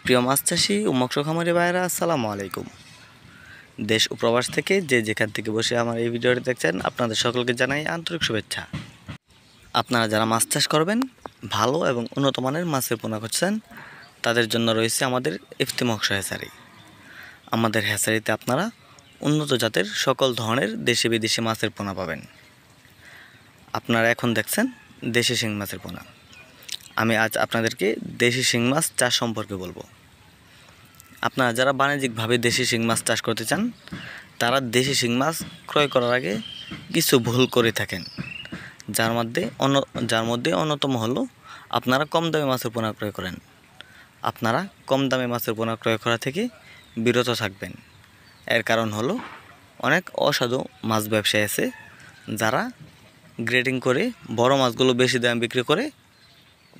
প্রিয় মাছ চাষি ও মৎস্য খামারি ভাইয়েরা, আসসালামু আলাইকুম। দেশ ও প্রবাস থেকে যে যেখান থেকে বসে আমার এই ভিডিওটি দেখছেন, আপনাদের সকলকে জানাই আন্তরিক শুভেচ্ছা। আপনারা যারা মাছ চাষ করবেন, ভালো এবং উন্নত মানের মাছের পোনা করছেন, তাদের জন্য রয়েছে আমাদের ইফতি মৎস্য হ্যাচারি। আমাদের হ্যাচারিতে আপনারা উন্নত জাতের সকল ধরনের দেশি বিদেশি মাছের পোনা পাবেন। আপনারা এখন দেখছেন দেশি শিং মাছের পোনা। আমি আজ আপনাদেরকে দেশি শিং মাছ চাষ সম্পর্কে বলবো। আপনারা যারা বাণিজ্যিকভাবে দেশি শিং মাছ চাষ করতে চান, তারা দেশি শিং মাছ ক্রয় করার আগে কিছু ভুল করে থাকেন, যার মধ্যে অন্যতম হলো আপনারা কম দামে মাছের পোনা ক্রয় করেন। আপনারা কম দামে মাছের পোনা ক্রয় করা থেকে বিরত থাকবেন। এর কারণ হলো অনেক অসাধু মাছ ব্যবসায়ী আছে, যারা গ্রেডিং করে বড় মাছগুলো বেশি দামে বিক্রি করে,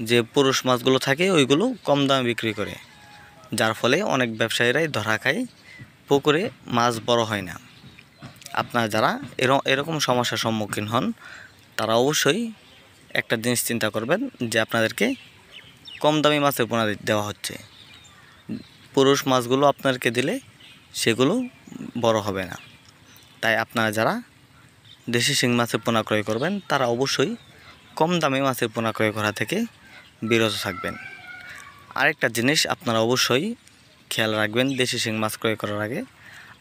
যে পুরুষ মাছগুলো থাকে ওইগুলো কম দামে বিক্রি করে, যার ফলে অনেক ব্যবসায়ীরাই ধরা খায়, পুকুরে মাছ বড় হয় না। আপনারা যারা এরকম সমস্যার সম্মুখীন হন, তারা অবশ্যই একটা জিনিস চিন্তা করবেন যে আপনাদেরকে কম দামি মাছের পোনা দেওয়া হচ্ছে। পুরুষ মাছগুলো আপনাদেরকে দিলে সেগুলো বড় হবে না। তাই আপনারা যারা দেশি শিং মাছের পোনা ক্রয় করবেন, তারা অবশ্যই কম দামে মাছের পোনা ক্রয় করা থেকে বিরত থাকবেন। আরেকটা জিনিস আপনারা অবশ্যই খেয়াল রাখবেন, দেশি শিং মাছ ক্রয় করার আগে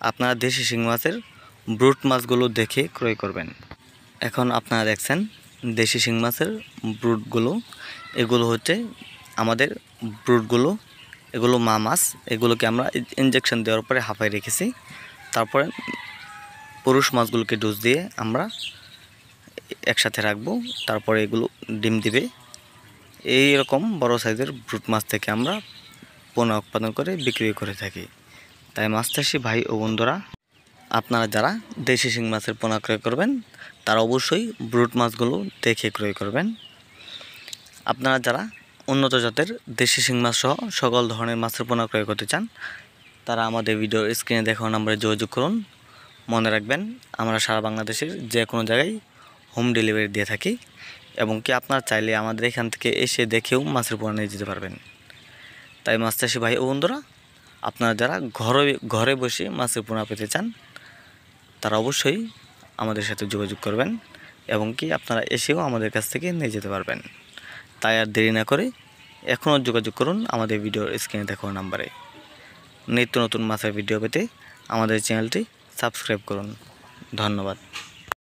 আপনারা দেশি শিং মাছের ব্রুট মাছগুলো দেখে ক্রয় করবেন। এখন আপনারা দেখছেন দেশি শিং মাছের ব্রুটগুলো, এগুলো হচ্ছে আমাদের ব্রুটগুলো, এগুলো মা মাছ। এগুলোকে আমরা ইনজেকশন দেওয়ার পরে হাঁপায় রেখেছি, তারপরে পুরুষ মাছগুলোকে ডোজ দিয়ে আমরা একসাথে রাখবো, তারপরে এগুলো ডিম দিবে। এই রকম বড় সাইজের ব্রুট মাছ থেকে আমরা পোনা উৎপাদন করে বিক্রি করে থাকি। তাই মাছ চাষি ভাই ও বন্ধুরা, আপনারা যারা দেশি শিং মাছের পোনা ক্রয় করবেন, তারা অবশ্যই ব্রুট মাছগুলো দেখে ক্রয় করবেন। আপনারা যারা উন্নত জাতের দেশি শিং মাছ সহ সকল ধরনের মাছের পোনা ক্রয় করতে চান, তারা আমাদের ভিডিওর স্ক্রিনে দেখানো নম্বরে যোগাযোগ করুন। মনে রাখবেন, আমরা সারা বাংলাদেশের যে কোনো জায়গায় হোম ডেলিভারি দিয়ে থাকি, এবং কি আপনারা চাইলে আমাদের এখান থেকে এসে দেখেও মাছের পোনা নিয়ে যেতে পারবেন। তাই মাছ চাষি ভাই ও বন্ধুরা, আপনারা যারা ঘরে বসে মাছের পোনা পেতে চান, তারা অবশ্যই আমাদের সাথে যোগাযোগ করবেন, এবং কি আপনারা এসেও আমাদের কাছ থেকে নিয়ে যেতে পারবেন। তাই আর দেরি না করে এখনও যোগাযোগ করুন আমাদের ভিডিওর স্ক্রিনে দেখানো নাম্বারে। নিত্য নতুন মাছের ভিডিও পেতে আমাদের চ্যানেলটি সাবস্ক্রাইব করুন। ধন্যবাদ।